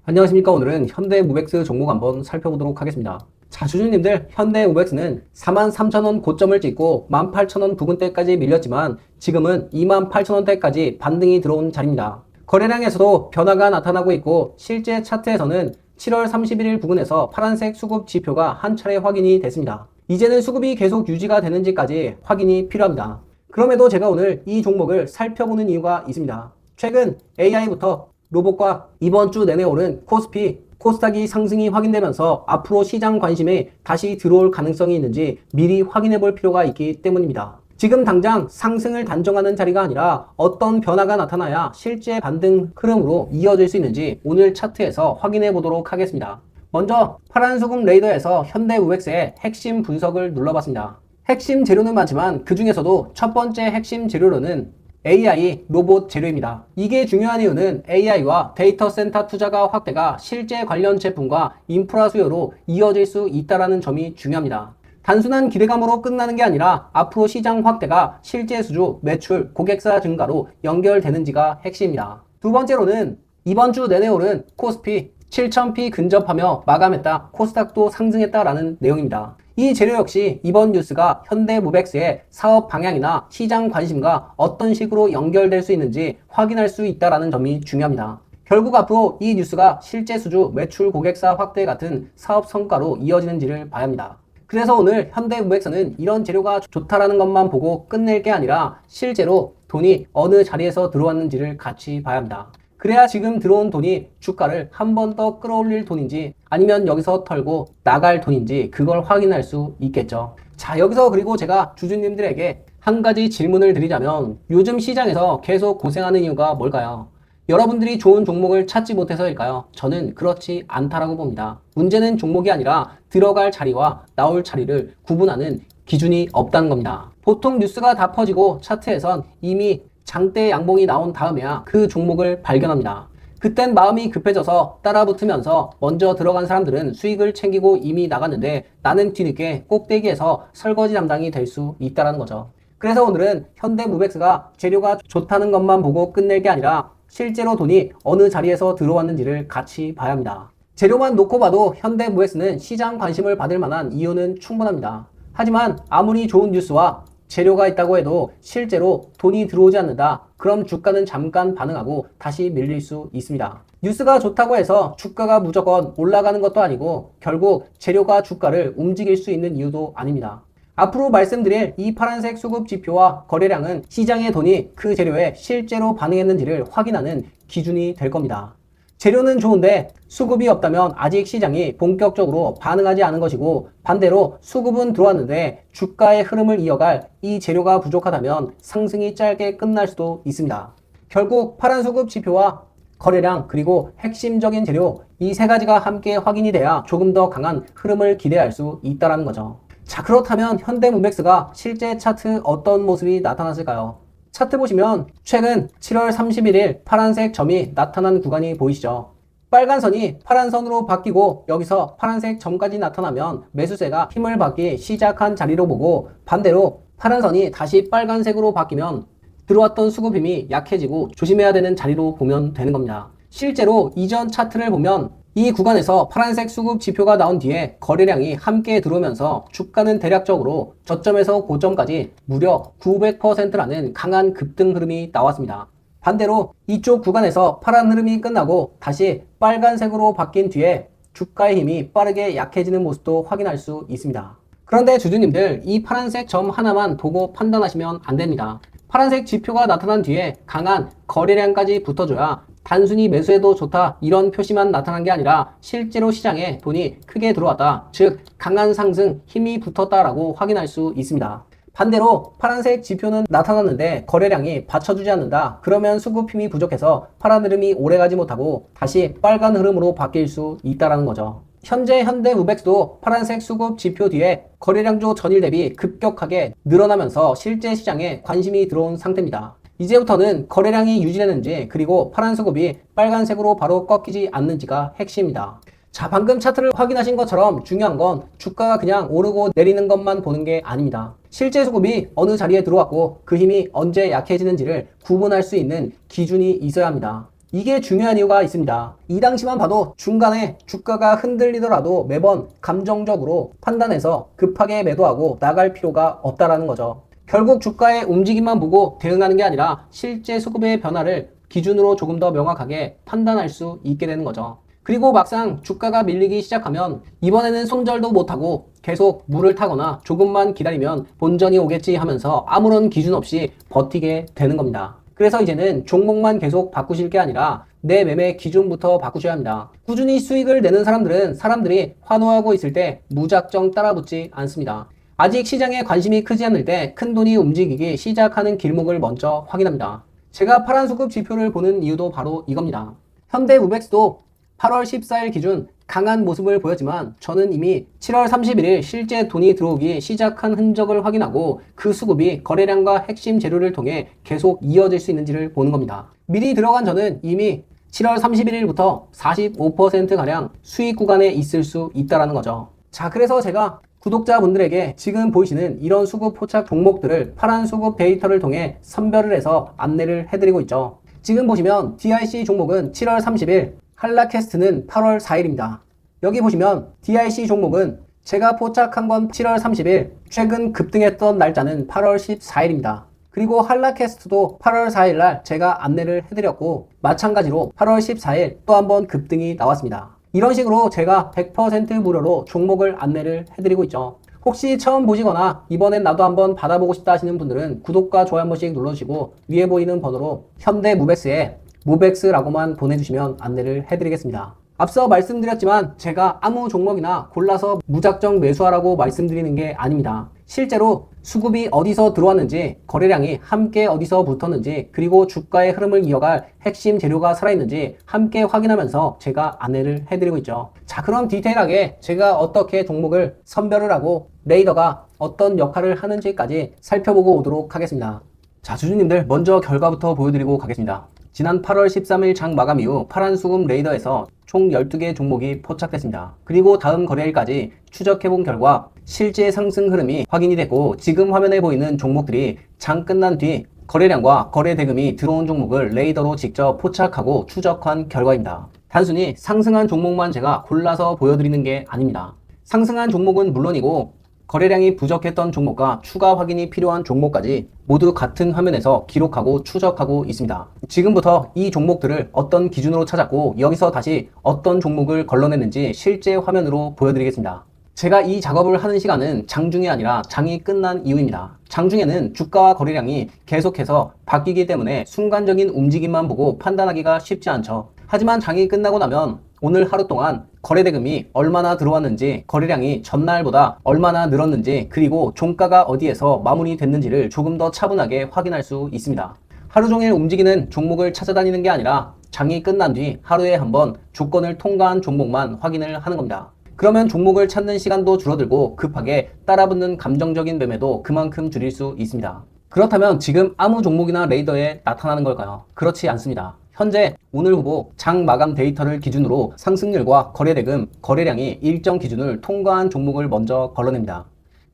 안녕하십니까. 오늘은 현대무백스 종목 한번 살펴보도록 하겠습니다. 자, 주주님들, 현대무백스는 43,000원 고점을 찍고 18,000원 부근대까지 밀렸지만 지금은 28,000원대까지 반등이 들어온 자리입니다. 거래량에서도 변화가 나타나고 있고 실제 차트에서는 7월 31일 부근에서 파란색 수급 지표가 한 차례 확인이 됐습니다. 이제는 수급이 계속 유지가 되는지까지 확인이 필요합니다. 그럼에도 제가 오늘 이 종목을 살펴보는 이유가 있습니다. 최근 AI부터 로봇과 이번 주 내내 오른 코스피, 코스닥이 상승이 확인되면서 앞으로 시장 관심에 다시 들어올 가능성이 있는지 미리 확인해 볼 필요가 있기 때문입니다. 지금 당장 상승을 단정하는 자리가 아니라 어떤 변화가 나타나야 실제 반등 흐름으로 이어질 수 있는지 오늘 차트에서 확인해 보도록 하겠습니다. 먼저 파란수급 레이더에서 현대무백스의 핵심 분석을 눌러봤습니다. 핵심 재료는 많지만 그 중에서도 첫 번째 핵심 재료로는 AI 로봇 재료입니다. 이게 중요한 이유는 AI와 데이터 센터 투자가 확대가 실제 관련 제품과 인프라 수요로 이어질 수 있다는 점이 중요합니다. 단순한 기대감으로 끝나는 게 아니라 앞으로 시장 확대가 실제 수주, 매출, 고객사 증가로 연결되는지가 핵심입니다. 두 번째로는 이번 주 내내 오른 코스피 7,000p 근접하며 마감했다. 코스닥도 상승했다라는 내용입니다. 이 재료 역시 이번 뉴스가 현대무백스의 사업 방향이나 시장 관심과 어떤 식으로 연결될 수 있는지 확인할 수 있다는 점이 중요합니다. 결국 앞으로 이 뉴스가 실제 수주, 매출, 고객사 확대 같은 사업 성과로 이어지는지를 봐야 합니다. 그래서 오늘 현대무백스는 이런 재료가 좋다라는 것만 보고 끝낼 게 아니라 실제로 돈이 어느 자리에서 들어왔는지를 같이 봐야 합니다. 그래야 지금 들어온 돈이 주가를 한 번 더 끌어올릴 돈인지 아니면 여기서 털고 나갈 돈인지 그걸 확인할 수 있겠죠. 자, 여기서 그리고 제가 주주님들에게 한 가지 질문을 드리자면 요즘 시장에서 계속 고생하는 이유가 뭘까요? 여러분들이 좋은 종목을 찾지 못해서일까요? 저는 그렇지 않다라고 봅니다. 문제는 종목이 아니라 들어갈 자리와 나올 자리를 구분하는 기준이 없다는 겁니다. 보통 뉴스가 다 퍼지고 차트에선 이미 장대 양봉이 나온 다음에야 그 종목을 발견합니다. 그땐 마음이 급해져서 따라붙으면서 먼저 들어간 사람들은 수익을 챙기고 이미 나갔는데 나는 뒤늦게 꼭대기에서 설거지 담당이 될 수 있다는 거죠. 그래서 오늘은 현대무백스가 재료가 좋다는 것만 보고 끝낼 게 아니라 실제로 돈이 어느 자리에서 들어왔는지를 같이 봐야 합니다. 재료만 놓고 봐도 현대무백스는 시장 관심을 받을 만한 이유는 충분합니다. 하지만 아무리 좋은 뉴스와 재료가 있다고 해도 실제로 돈이 들어오지 않는다. 그럼 주가는 잠깐 반응하고 다시 밀릴 수 있습니다. 뉴스가 좋다고 해서 주가가 무조건 올라가는 것도 아니고 결국 재료가 주가를 움직일 수 있는 이유도 아닙니다. 앞으로 말씀드릴 이 파란색 수급 지표와 거래량은 시장의 돈이 그 재료에 실제로 반응했는지를 확인하는 기준이 될 겁니다. 재료는 좋은데 수급이 없다면 아직 시장이 본격적으로 반응하지 않은 것이고 반대로 수급은 들어왔는데 주가의 흐름을 이어갈 이 재료가 부족하다면 상승이 짧게 끝날 수도 있습니다. 결국 파란 수급 지표와 거래량 그리고 핵심적인 재료 이 세 가지가 함께 확인이 돼야 조금 더 강한 흐름을 기대할 수 있다는 거죠. 자, 그렇다면 현대무백스가 실제 차트 어떤 모습이 나타났을까요? 차트 보시면 최근 7월 31일 파란색 점이 나타난 구간이 보이시죠? 빨간 선이 파란 선으로 바뀌고 여기서 파란색 점까지 나타나면 매수세가 힘을 받기 시작한 자리로 보고 반대로 파란 선이 다시 빨간색으로 바뀌면 들어왔던 수급 힘이 약해지고 조심해야 되는 자리로 보면 되는 겁니다. 실제로 이전 차트를 보면 이 구간에서 파란색 수급 지표가 나온 뒤에 거래량이 함께 들어오면서 주가는 대략적으로 저점에서 고점까지 무려 900%라는 강한 급등 흐름이 나왔습니다. 반대로 이쪽 구간에서 파란 흐름이 끝나고 다시 빨간색으로 바뀐 뒤에 주가의 힘이 빠르게 약해지는 모습도 확인할 수 있습니다. 그런데 주주님들, 이 파란색 점 하나만 보고 판단하시면 안 됩니다. 파란색 지표가 나타난 뒤에 강한 거래량까지 붙어줘야 단순히 매수해도 좋다 이런 표시만 나타난 게 아니라 실제로 시장에 돈이 크게 들어왔다, 즉 강한 상승 힘이 붙었다라고 확인할 수 있습니다. 반대로 파란색 지표는 나타났는데 거래량이 받쳐주지 않는다. 그러면 수급 힘이 부족해서 파란 흐름이 오래가지 못하고 다시 빨간 흐름으로 바뀔 수 있다는 거죠. 현재 현대무백스도 파란색 수급 지표 뒤에 거래량조 전일 대비 급격하게 늘어나면서 실제 시장에 관심이 들어온 상태입니다. 이제부터는 거래량이 유지되는지 그리고 파란 수급이 빨간색으로 바로 꺾이지 않는지가 핵심입니다. 자, 방금 차트를 확인하신 것처럼 중요한 건 주가가 그냥 오르고 내리는 것만 보는 게 아닙니다. 실제 수급이 어느 자리에 들어왔고 그 힘이 언제 약해지는지를 구분할 수 있는 기준이 있어야 합니다. 이게 중요한 이유가 있습니다. 이 당시만 봐도 중간에 주가가 흔들리더라도 매번 감정적으로 판단해서 급하게 매도하고 나갈 필요가 없다라는 거죠. 결국 주가의 움직임만 보고 대응하는 게 아니라 실제 수급의 변화를 기준으로 조금 더 명확하게 판단할 수 있게 되는 거죠. 그리고 막상 주가가 밀리기 시작하면 이번에는 손절도 못하고 계속 물을 타거나 조금만 기다리면 본전이 오겠지 하면서 아무런 기준 없이 버티게 되는 겁니다. 그래서 이제는 종목만 계속 바꾸실 게 아니라 내 매매 기준부터 바꾸셔야 합니다. 꾸준히 수익을 내는 사람들은 사람들이 환호하고 있을 때 무작정 따라붙지 않습니다. 아직 시장에 관심이 크지 않을 때 큰돈이 움직이기 시작하는 길목을 먼저 확인합니다. 제가 파란 수급 지표를 보는 이유도 바로 이겁니다. 현대무백스도 8월 14일 기준 강한 모습을 보였지만 저는 이미 7월 31일 실제 돈이 들어오기 시작한 흔적을 확인하고 그 수급이 거래량과 핵심 재료를 통해 계속 이어질 수 있는지를 보는 겁니다. 미리 들어간 저는 이미 7월 31일부터 45%가량 수익 구간에 있을 수 있다는 거죠. 자, 그래서 제가 구독자분들에게 지금 보이시는 이런 수급 포착 종목들을 파란 수급 데이터를 통해 선별을 해서 안내를 해드리고 있죠. 지금 보시면 DIC 종목은 7월 30일, 한라캐스트는 8월 4일입니다. 여기 보시면 DIC 종목은 제가 포착한 건 7월 30일, 최근 급등했던 날짜는 8월 14일입니다. 그리고 한라캐스트도 8월 4일날 제가 안내를 해드렸고 마찬가지로 8월 14일 또 한 번 급등이 나왔습니다. 이런 식으로 제가 100% 무료로 종목을 안내를 해드리고 있죠. 혹시 처음 보시거나 이번엔 나도 한번 받아보고 싶다 하시는 분들은 구독과 좋아요 한 번씩 눌러주시고 위에 보이는 번호로 현대무백스에 무백스라고만 보내주시면 안내를 해드리겠습니다. 앞서 말씀드렸지만 제가 아무 종목이나 골라서 무작정 매수하라고 말씀드리는 게 아닙니다. 실제로 수급이 어디서 들어왔는지, 거래량이 함께 어디서 붙었는지, 그리고 주가의 흐름을 이어갈 핵심 재료가 살아있는지 함께 확인하면서 제가 안내를 해드리고 있죠. 자, 그럼 디테일하게 제가 어떻게 종목을 선별을 하고 레이더가 어떤 역할을 하는지까지 살펴보고 오도록 하겠습니다. 자, 주주님들 먼저 결과부터 보여드리고 가겠습니다. 지난 8월 13일 장 마감 이후 파란 수급 레이더에서 총 12개 종목이 포착됐습니다. 그리고 다음 거래일까지 추적해본 결과 실제 상승 흐름이 확인이 됐고 지금 화면에 보이는 종목들이 장 끝난 뒤 거래량과 거래 대금이 들어온 종목을 레이더로 직접 포착하고 추적한 결과입니다. 단순히 상승한 종목만 제가 골라서 보여드리는 게 아닙니다. 상승한 종목은 물론이고 거래량이 부족했던 종목과 추가 확인이 필요한 종목까지 모두 같은 화면에서 기록하고 추적하고 있습니다. 지금부터 이 종목들을 어떤 기준으로 찾았고 여기서 다시 어떤 종목을 걸러냈는지 실제 화면으로 보여드리겠습니다. 제가 이 작업을 하는 시간은 장중이 아니라 장이 끝난 이후입니다. 장중에는 주가와 거래량이 계속해서 바뀌기 때문에 순간적인 움직임만 보고 판단하기가 쉽지 않죠. 하지만 장이 끝나고 나면 오늘 하루 동안 거래대금이 얼마나 들어왔는지, 거래량이 전날보다 얼마나 늘었는지, 그리고 종가가 어디에서 마무리됐는지를 조금 더 차분하게 확인할 수 있습니다. 하루 종일 움직이는 종목을 찾아다니는 게 아니라 장이 끝난 뒤 하루에 한번 조건을 통과한 종목만 확인을 하는 겁니다. 그러면 종목을 찾는 시간도 줄어들고 급하게 따라붙는 감정적인 매매도 그만큼 줄일 수 있습니다. 그렇다면 지금 아무 종목이나 레이더에 나타나는 걸까요? 그렇지 않습니다. 현재 오늘 후보 장 마감 데이터를 기준으로 상승률과 거래대금, 거래량이 일정 기준을 통과한 종목을 먼저 걸러냅니다.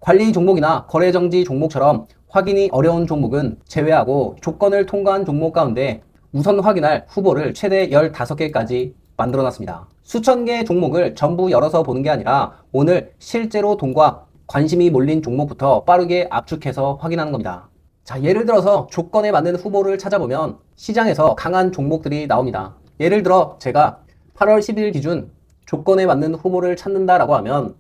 관리 종목이나 거래정지 종목처럼 확인이 어려운 종목은 제외하고 조건을 통과한 종목 가운데 우선 확인할 후보를 최대 15개까지 만들어놨습니다. 수천 개의 종목을 전부 열어서 보는 게 아니라 오늘 실제로 돈과 관심이 몰린 종목부터 빠르게 압축해서 확인하는 겁니다. 자, 예를 들어서 조건에 맞는 후보를 찾아보면 시장에서 강한 종목들이 나옵니다. 예를 들어 제가 8월 10일 기준 조건에 맞는 후보를 찾는다라고 하면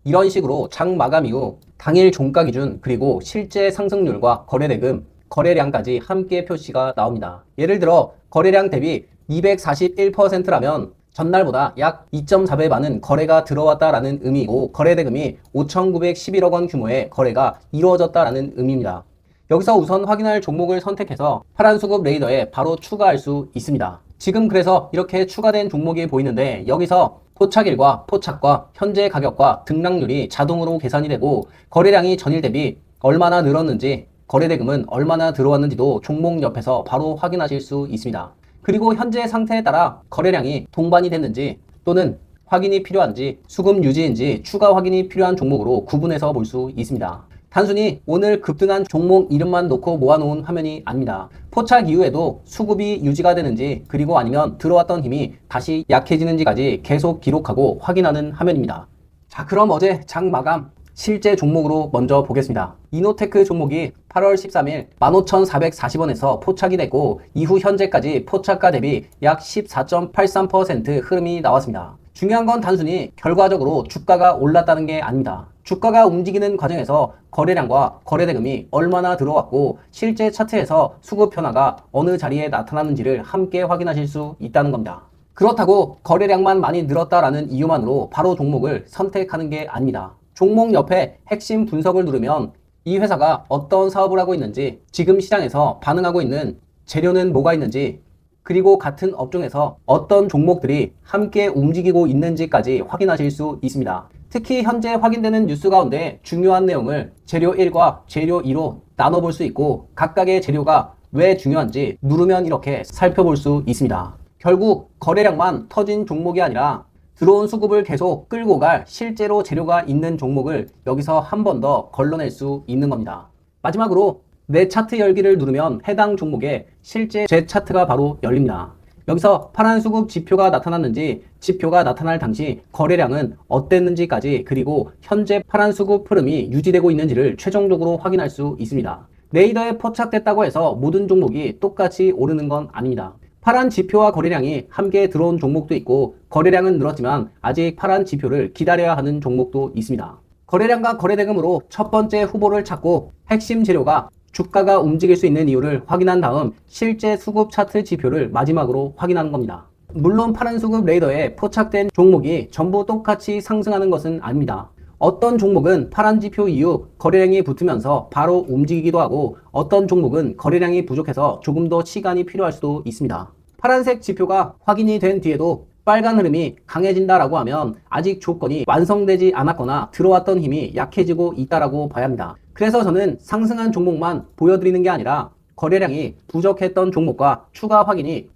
이런 식으로 장 마감 이후 당일 종가 기준 그리고 실제 상승률과 거래대금, 거래량까지 함께 표시가 나옵니다. 예를 들어 거래량 대비 241%라면 전날보다 약 2.4배 많은 거래가 들어왔다라는 의미이고 거래대금이 5,911억 원 규모의 거래가 이루어졌다라는 의미입니다. 여기서 우선 확인할 종목을 선택해서 파란 수급 레이더에 바로 추가할 수 있습니다. 지금 그래서 이렇게 추가된 종목이 보이는데 여기서 포착일과 포착과 현재 가격과 등락률이 자동으로 계산이 되고 거래량이 전일 대비 얼마나 늘었는지 거래대금은 얼마나 들어왔는지도 종목 옆에서 바로 확인하실 수 있습니다. 그리고 현재 상태에 따라 거래량이 동반이 됐는지 또는 확인이 필요한지 수급 유지인지 추가 확인이 필요한 종목으로 구분해서 볼 수 있습니다. 단순히 오늘 급등한 종목 이름만 놓고 모아놓은 화면이 아닙니다. 포착 이후에도 수급이 유지가 되는지 그리고 아니면 들어왔던 힘이 다시 약해지는지까지 계속 기록하고 확인하는 화면입니다. 자, 그럼 어제 장 마감 실제 종목으로 먼저 보겠습니다. 이노테크 종목이 8월 13일 15,440원에서 포착이 됐고 이후 현재까지 포착가 대비 약 14.83% 흐름이 나왔습니다. 중요한 건 단순히 결과적으로 주가가 올랐다는 게 아닙니다. 주가가 움직이는 과정에서 거래량과 거래대금이 얼마나 들어왔고 실제 차트에서 수급 변화가 어느 자리에 나타나는지를 함께 확인하실 수 있다는 겁니다. 그렇다고 거래량만 많이 늘었다라는 이유만으로 바로 종목을 선택하는 게 아닙니다. 종목 옆에 핵심 분석을 누르면 이 회사가 어떤 사업을 하고 있는지, 지금 시장에서 반응하고 있는 재료는 뭐가 있는지, 그리고 같은 업종에서 어떤 종목들이 함께 움직이고 있는지까지 확인하실 수 있습니다. 특히 현재 확인되는 뉴스 가운데 중요한 내용을 재료 1과 재료 2로 나눠볼 수 있고 각각의 재료가 왜 중요한지 누르면 이렇게 살펴볼 수 있습니다. 결국 거래량만 터진 종목이 아니라 들어온 수급을 계속 끌고 갈 실제로 재료가 있는 종목을 여기서 한 번 더 걸러낼 수 있는 겁니다. 마지막으로 내 차트 열기를 누르면 해당 종목의 실제 제 차트가 바로 열립니다. 여기서 파란 수급 지표가 나타났는지, 지표가 나타날 당시 거래량은 어땠는지까지, 그리고 현재 파란 수급 흐름이 유지되고 있는지를 최종적으로 확인할 수 있습니다. 레이더에 포착됐다고 해서 모든 종목이 똑같이 오르는 건 아닙니다. 파란 지표와 거래량이 함께 들어온 종목도 있고 거래량은 늘었지만 아직 파란 지표를 기다려야 하는 종목도 있습니다. 거래량과 거래대금으로 첫 번째 후보를 찾고 핵심 재료가 주가가 움직일 수 있는 이유를 확인한 다음 실제 수급 차트 지표를 마지막으로 확인하는 겁니다. 물론 파란 수급 레이더에 포착된 종목이 전부 똑같이 상승하는 것은 아닙니다. 어떤 종목은 파란 지표 이후 거래량이 붙으면서 바로 움직이기도 하고 어떤 종목은 거래량이 부족해서 조금 더 시간이 필요할 수도 있습니다. 파란색 지표가 확인이 된 뒤에도 빨간 흐름이 강해진다라고 하면 아직 조건이 완성되지 않았거나 들어왔던 힘이 약해지고 있다라고 봐야 합니다. 그래서 저는 상승한 종목만 보여드리는 게 아니라 거래량이 부족했던 종목과 추가 확인이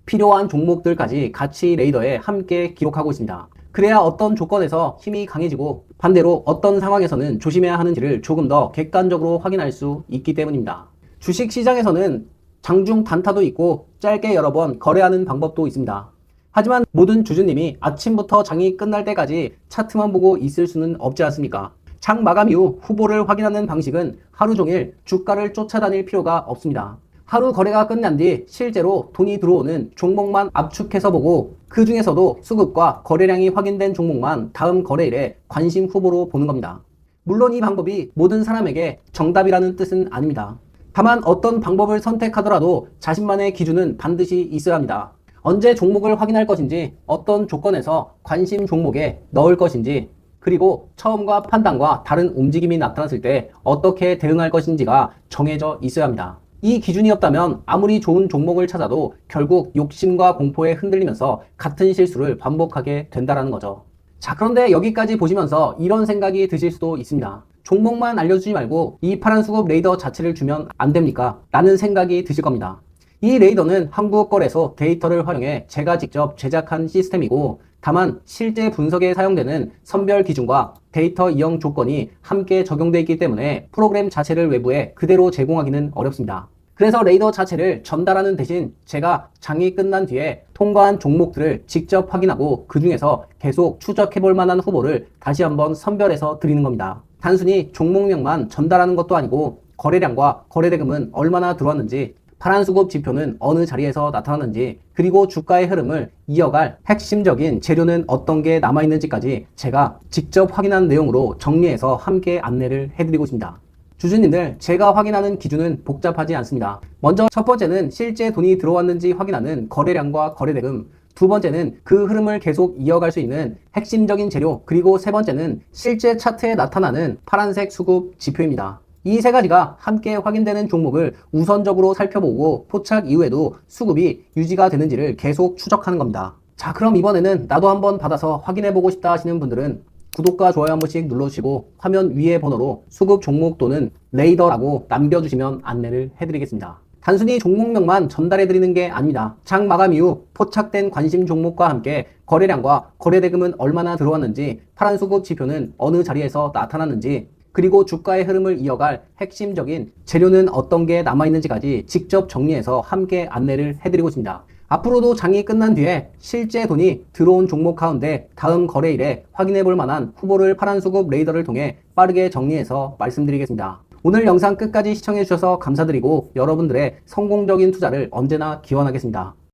필요한 종목들까지 같이 레이더에 함께 기록하고 있습니다. 그래야 어떤 조건에서 힘이 강해지고 반대로 어떤 상황에서는 조심해야 하는지를 조금 더 객관적으로 확인할 수 있기 때문입니다. 주식시장에서는 장중 단타도 있고 짧게 여러 번 거래하는 방법도 있습니다. 하지만 모든 주주님이 아침부터 장이 끝날 때까지 차트만 보고 있을 수는 없지 않습니까? 장 마감 이후 후보를 확인하는 방식은 하루 종일 주가를 쫓아다닐 필요가 없습니다. 하루 거래가 끝난 뒤 실제로 돈이 들어오는 종목만 압축해서 보고 그 중에서도 수급과 거래량이 확인된 종목만 다음 거래일에 관심 후보로 보는 겁니다. 물론 이 방법이 모든 사람에게 정답이라는 뜻은 아닙니다. 다만 어떤 방법을 선택하더라도 자신만의 기준은 반드시 있어야 합니다. 언제 종목을 확인할 것인지, 어떤 조건에서 관심 종목에 넣을 것인지, 그리고 처음과 판단과 다른 움직임이 나타났을 때 어떻게 대응할 것인지가 정해져 있어야 합니다. 이 기준이 없다면 아무리 좋은 종목을 찾아도 결국 욕심과 공포에 흔들리면서 같은 실수를 반복하게 된다는 거죠. 자, 그런데 여기까지 보시면서 이런 생각이 드실 수도 있습니다. 종목만 알려주지 말고 이 파란 수급 레이더 자체를 주면 안 됩니까? 라는 생각이 드실 겁니다. 이 레이더는 한국거래소 데이터를 활용해 제가 직접 제작한 시스템이고 다만 실제 분석에 사용되는 선별 기준과 데이터 이용 조건이 함께 적용되어 있기 때문에 프로그램 자체를 외부에 그대로 제공하기는 어렵습니다. 그래서 레이더 자체를 전달하는 대신 제가 장이 끝난 뒤에 통과한 종목들을 직접 확인하고 그 중에서 계속 추적해 볼 만한 후보를 다시 한번 선별해서 드리는 겁니다. 단순히 종목명만 전달하는 것도 아니고 거래량과 거래대금은 얼마나 들어왔는지, 파란 수급 지표는 어느 자리에서 나타나는지, 그리고 주가의 흐름을 이어갈 핵심적인 재료는 어떤 게 남아있는지까지 제가 직접 확인한 내용으로 정리해서 함께 안내를 해드리고 있습니다. 주주님들, 제가 확인하는 기준은 복잡하지 않습니다. 먼저 첫 번째는 실제 돈이 들어왔는지 확인하는 거래량과 거래대금, 두 번째는 그 흐름을 계속 이어갈 수 있는 핵심적인 재료, 그리고 세 번째는 실제 차트에 나타나는 파란색 수급 지표입니다. 이 세 가지가 함께 확인되는 종목을 우선적으로 살펴보고 포착 이후에도 수급이 유지가 되는지를 계속 추적하는 겁니다. 자, 그럼 이번에는 나도 한번 받아서 확인해보고 싶다 하시는 분들은 구독과 좋아요 한 번씩 눌러주시고 화면 위의 번호로 수급 종목 또는 레이더라고 남겨주시면 안내를 해드리겠습니다. 단순히 종목명만 전달해드리는 게 아닙니다. 장 마감 이후 포착된 관심 종목과 함께 거래량과 거래대금은 얼마나 들어왔는지, 파란 수급 지표는 어느 자리에서 나타났는지, 그리고 주가의 흐름을 이어갈 핵심적인 재료는 어떤 게 남아있는지까지 직접 정리해서 함께 안내를 해드리고 있습니다. 앞으로도 장이 끝난 뒤에 실제 돈이 들어온 종목 가운데 다음 거래일에 확인해 볼 만한 후보를 파란수급 레이더를 통해 빠르게 정리해서 말씀드리겠습니다. 오늘 영상 끝까지 시청해 주셔서 감사드리고 여러분들의 성공적인 투자를 언제나 기원하겠습니다.